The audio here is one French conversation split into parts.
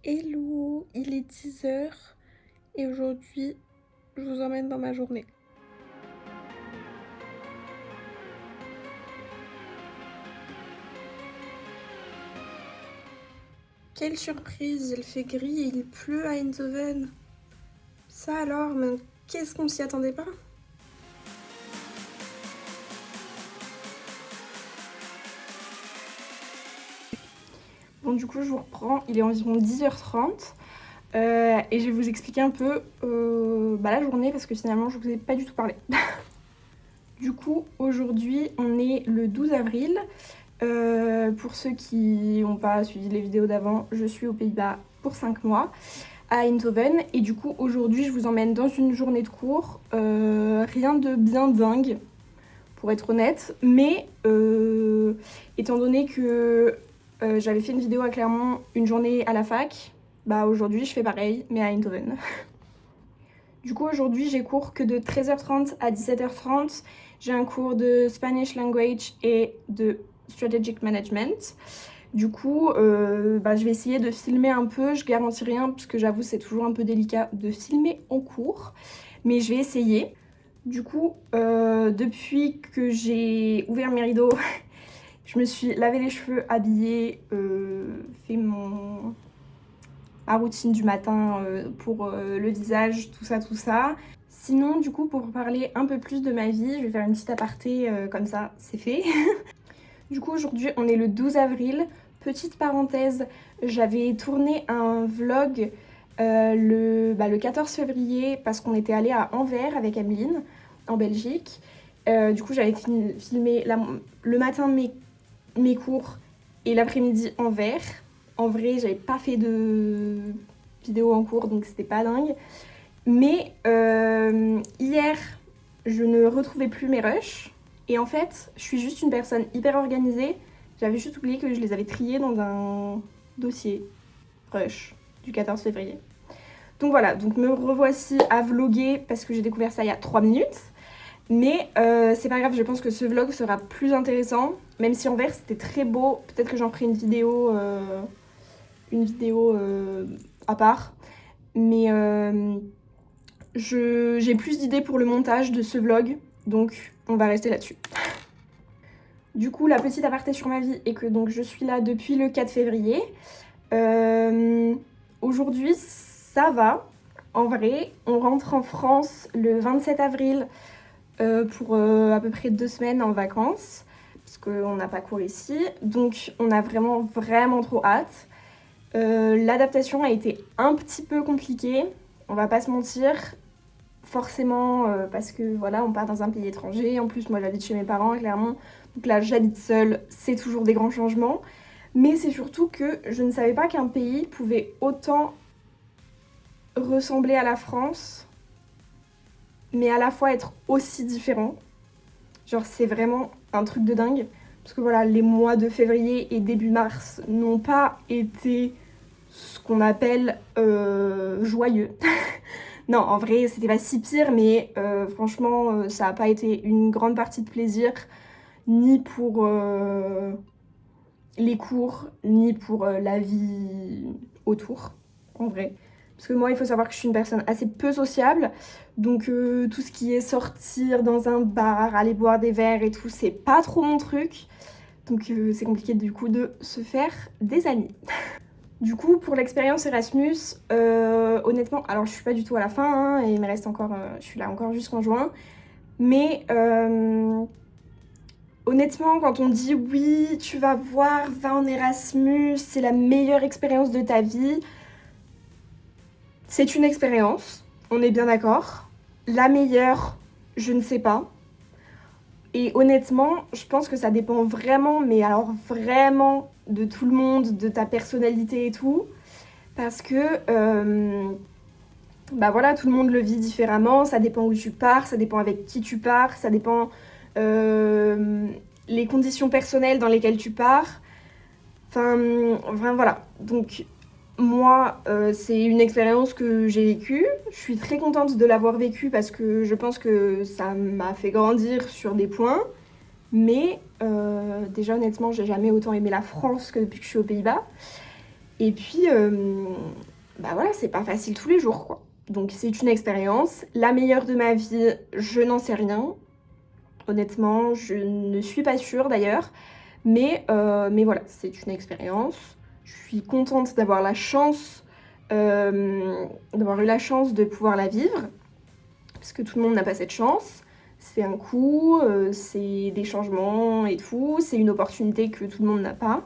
Hello, il est 10 h et aujourd'hui, je vous emmène dans ma journée. Quelle surprise, il fait gris et il pleut à Eindhoven. Ça alors, mais qu'est-ce qu'on s'y attendait pas? Bon, du coup, je vous reprends, il est environ 10h30 et je vais vous expliquer un peu la journée parce que finalement, je vous ai pas du tout parlé. Du coup, aujourd'hui, on est le 12 avril. Pour ceux qui n'ont pas suivi les vidéos d'avant, je suis aux Pays-Bas pour 5 mois à Eindhoven et du coup aujourd'hui je vous emmène dans une journée de cours, rien de bien dingue pour être honnête, mais étant donné que j'avais fait une vidéo à Clermont, une journée à la fac, bah aujourd'hui je fais pareil mais à Eindhoven. Du coup aujourd'hui j'ai cours que de 13h30 à 17h30, j'ai un cours de Spanish Language et de Strategic Management. Du coup, je vais essayer de filmer un peu, je garantis rien parce que j'avoue c'est toujours un peu délicat de filmer en cours, mais je vais essayer. Du coup, depuis que j'ai ouvert mes rideaux, je me suis lavé les cheveux, habillée, fait ma routine du matin pour le visage, tout ça. Sinon, du coup, pour parler un peu plus de ma vie, je vais faire une petite aparté comme ça, c'est fait. Du coup, aujourd'hui, on est le 12 avril. Petite parenthèse, j'avais tourné un vlog le 14 février parce qu'on était allé à Anvers avec Ameline, en Belgique. Du coup, j'avais filmé le matin mes cours et l'après-midi Anvers. En vrai, j'avais pas fait de vidéo en cours, donc c'était pas dingue. Mais hier, je ne retrouvais plus mes rushs. Et en fait, je suis juste une personne hyper organisée. J'avais juste oublié que je les avais triés dans un dossier rush du 14 février. Donc voilà, donc me revoici à vlogger parce que j'ai découvert ça il y a 3 minutes. Mais c'est pas grave, je pense que ce vlog sera plus intéressant. Même si en vert c'était très beau, peut-être que j'en ferai une vidéo à part. Mais j'ai plus d'idées pour le montage de ce vlog, donc on va rester là-dessus. Du coup, la petite aparté sur ma vie est que donc, je suis là depuis le 4 février. Aujourd'hui, ça va. En vrai, on rentre en France le 27 avril pour à peu près 2 semaines en vacances, parce qu'on n'a pas cours ici. Donc, on a vraiment trop hâte. L'adaptation a été un petit peu compliquée, on va pas se mentir. Forcément, parce que voilà, on part dans un pays étranger. En plus, moi, j'habite chez mes parents, clairement. Donc là, j'habite seule, c'est toujours des grands changements. Mais c'est surtout que je ne savais pas qu'un pays pouvait autant ressembler à la France, mais à la fois être aussi différent. Genre, c'est vraiment un truc de dingue. Parce que voilà, les mois de février et début mars n'ont pas été ce qu'on appelle joyeux. Non, en vrai, c'était pas si pire, mais franchement, ça a pas été une grande partie de plaisir, ni pour les cours, ni pour la vie autour, en vrai. Parce que moi, il faut savoir que je suis une personne assez peu sociable, donc tout ce qui est sortir dans un bar, aller boire des verres et tout, c'est pas trop mon truc. Donc c'est compliqué du coup de se faire des amis. Du coup, pour l'expérience Erasmus, honnêtement, alors je suis pas du tout à la fin, hein, et il me reste encore, je suis là encore jusqu'en juin, mais honnêtement, quand on dit oui, tu vas voir, va en Erasmus, c'est la meilleure expérience de ta vie, c'est une expérience, on est bien d'accord. La meilleure, je ne sais pas. Et honnêtement, je pense que ça dépend vraiment, mais alors vraiment de tout le monde, de ta personnalité et tout. Parce que, voilà, tout le monde le vit différemment, ça dépend où tu pars, ça dépend avec qui tu pars, ça dépend les conditions personnelles dans lesquelles tu pars. Enfin, voilà. Donc, moi, c'est une expérience que j'ai vécue. Je suis très contente de l'avoir vécue parce que je pense que ça m'a fait grandir sur des points. Mais déjà, honnêtement, j'ai jamais autant aimé la France que depuis que je suis aux Pays-Bas. Et puis, bah voilà, c'est pas facile tous les jours, quoi. Donc c'est une expérience. La meilleure de ma vie, je n'en sais rien. Honnêtement, je ne suis pas sûre d'ailleurs. Mais voilà, c'est une expérience. Je suis contente d'avoir la chance, d'avoir eu la chance de pouvoir la vivre. Parce que tout le monde n'a pas cette chance. C'est un coût, c'est des changements et tout. C'est une opportunité que tout le monde n'a pas.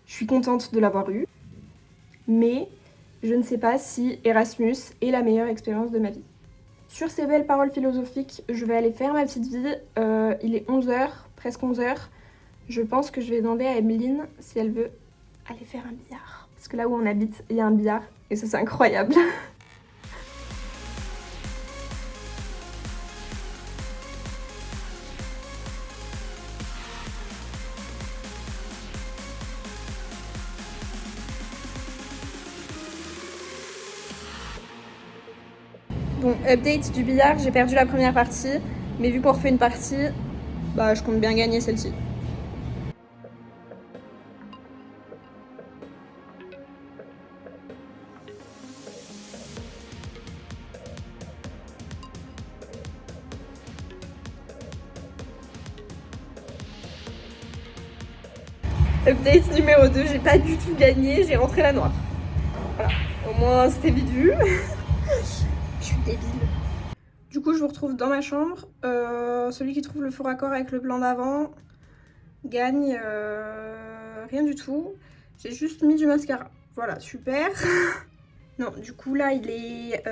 Je suis contente de l'avoir eue. Mais je ne sais pas si Erasmus est la meilleure expérience de ma vie. Sur ces belles paroles philosophiques, je vais aller faire ma petite vie. Il est 11h, presque 11h. Je pense que je vais demander à Emeline si elle veut aller faire un billard. Parce que là où on habite, il y a un billard. Et ça, c'est incroyable. Bon, update du billard, j'ai perdu la première partie. Mais vu qu'on refait une partie, bah je compte bien gagner celle-ci. Update numéro 2, j'ai pas du tout gagné, j'ai rentré la noire. Voilà, au moins c'était vite vu. Je suis débile. Du coup, je vous retrouve dans ma chambre. Celui qui trouve le faux raccord avec le plan d'avant gagne rien du tout. J'ai juste mis du mascara. Voilà, super. Non, du coup, là, il est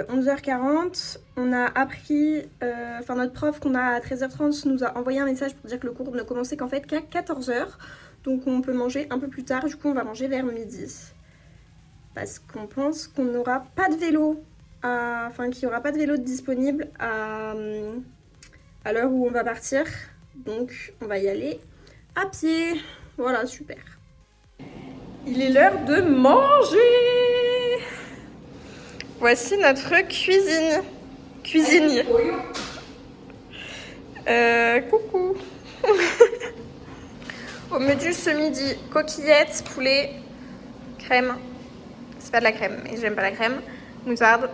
11h40. On a appris... Enfin, notre prof qu'on a à 13h30 nous a envoyé un message pour dire que le cours ne commençait qu'en fait qu'à 14h. Donc, on peut manger un peu plus tard. Du coup, on va manger vers midi. Parce qu'on pense qu'on n'aura pas de vélo. Enfin, qu'il n'y aura pas de vélo disponible à l'heure où on va partir. Donc, on va y aller à pied. Voilà, super. Il est l'heure de manger. Voici notre cuisine. Cuisinier. Coucou. Au menu ce midi, coquillettes, poulet, crème. C'est pas de la crème, mais j'aime pas la crème. Moutarde.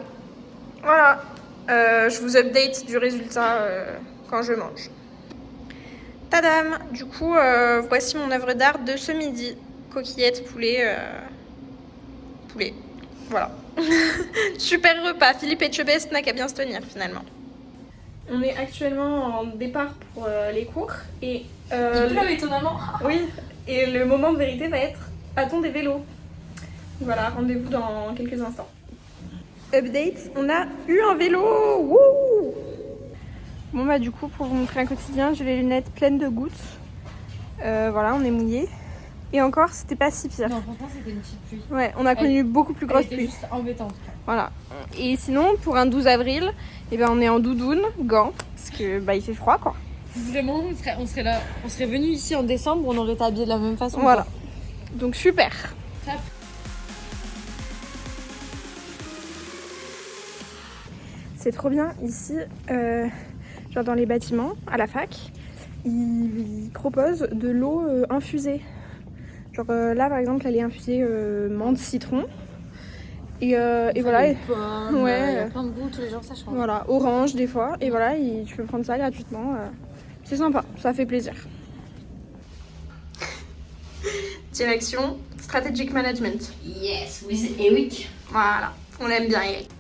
Voilà. Je vous update du résultat quand je mange. Tadam! Du coup, voici mon œuvre d'art de ce midi. Coquillettes, poulet. Poulet. Voilà. Super repas. Philippe Etchebest n'a qu'à bien se tenir finalement. On est actuellement en départ pour les cours. Et, il pleut étonnamment. Oui, et le moment de vérité va être a-t-on des vélos? Voilà, rendez-vous dans quelques instants. Update, on a eu un vélo. Wouh! Bon bah du coup, pour vous montrer un quotidien, j'ai les lunettes pleines de gouttes. Voilà, on est mouillé. Et encore, c'était pas si pire. Non, franchement, c'était une petite pluie. Ouais, on a connu beaucoup plus grosse pluie. Juste embêtante. Voilà. Et sinon, pour un 12 avril, eh ben, on est en doudoune, gants, parce que bah il fait froid quoi. Vraiment, on serait là, on serait venu ici en décembre, on aurait été habillés de la même façon. Voilà. Quoi. Donc super. Top. C'est trop bien ici, genre dans les bâtiments, à la fac, ils proposent de l'eau infusée. Genre là par exemple, elle est infusée menthe citron. Et voilà. Pommes, ouais. Il y a plein de goûts, tous les jours ça change. Voilà, orange des fois. Et voilà, tu peux prendre ça gratuitement. C'est sympa, ça fait plaisir. Direction Strategic Management. Yes, with Eric. Voilà, on l'aime bien Eric.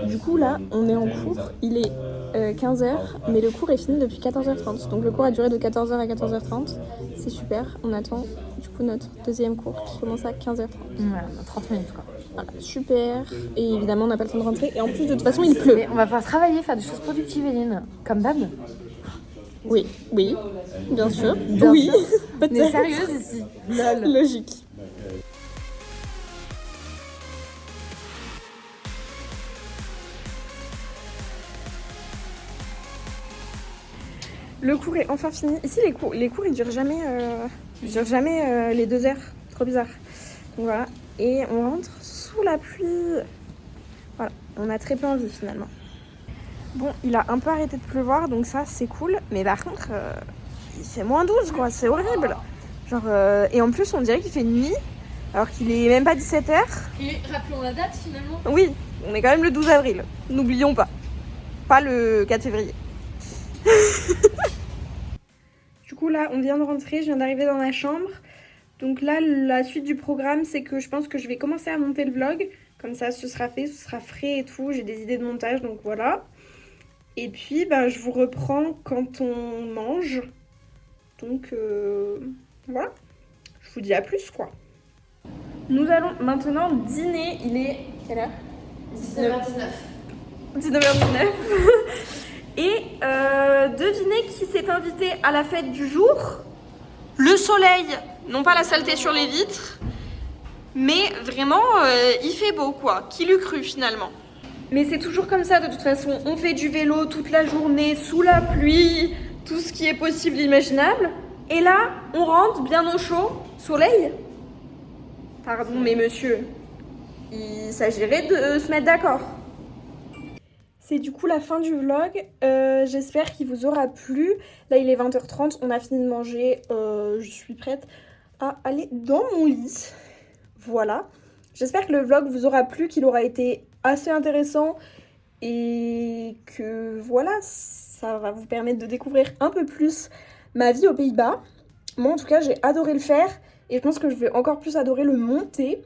Du coup là, on est en cours, il est 15h, mais le cours est fini depuis 14h30. Donc le cours a duré de 14h à 14h30. C'est super, on attend du coup notre deuxième cours qui commence à 15h30. Voilà, 30 minutes quoi. Voilà, super. Et évidemment, on n'a pas le temps de rentrer. Et en plus, de toute façon, il pleut. Mais on va pouvoir travailler, faire des choses productives, Eline. Comme d'hab. Oui, bien sûr. Bien oui, sûr. peut-être. Mais sérieuse ici. Lol. Logique. Le cours est enfin fini. Ici, les cours ils durent jamais Je dure jamais les 2 heures. Trop bizarre. Donc voilà. Et on rentre sous la pluie. Voilà. On a très peu envie finalement. Bon, il a un peu arrêté de pleuvoir, donc ça c'est cool. Mais par contre, il fait -12 quoi. C'est horrible. Genre, et en plus, on dirait qu'il fait nuit. Alors qu'il est même pas 17h. Et rappelons la date finalement. Oui, on est quand même le 12 avril. N'oublions pas. Pas le 4 février. Du coup là, on vient de rentrer, je viens d'arriver dans ma chambre. Donc là, la suite du programme, c'est que je pense que je vais commencer à monter le vlog. Comme ça, ce sera fait, ce sera frais et tout. J'ai des idées de montage, donc voilà. Et puis, je vous reprends quand on mange. Donc voilà. Je vous dis à plus, quoi. Nous allons maintenant dîner. Il est... quelle heure ? 19h19. Et devinez qui s'est invité à la fête du jour ? Le soleil, non pas la saleté sur les vitres, mais vraiment il fait beau quoi. Qui l'eût cru finalement ? Mais c'est toujours comme ça de toute façon. On fait du vélo toute la journée, sous la pluie, tout ce qui est possible imaginable. Et là, on rentre bien au chaud, soleil. Pardon, mais monsieur, il s'agirait de se mettre d'accord. C'est du coup la fin du vlog, j'espère qu'il vous aura plu. Là il est 20h30, on a fini de manger, je suis prête à aller dans mon lit. Voilà, j'espère que le vlog vous aura plu, qu'il aura été assez intéressant et que voilà, ça va vous permettre de découvrir un peu plus ma vie aux Pays-Bas. Moi en tout cas j'ai adoré le faire et je pense que je vais encore plus adorer le monter.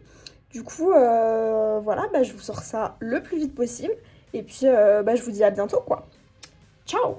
Du coup voilà, je vous sors ça le plus vite possible. Et puis, je vous dis à bientôt, quoi. Ciao!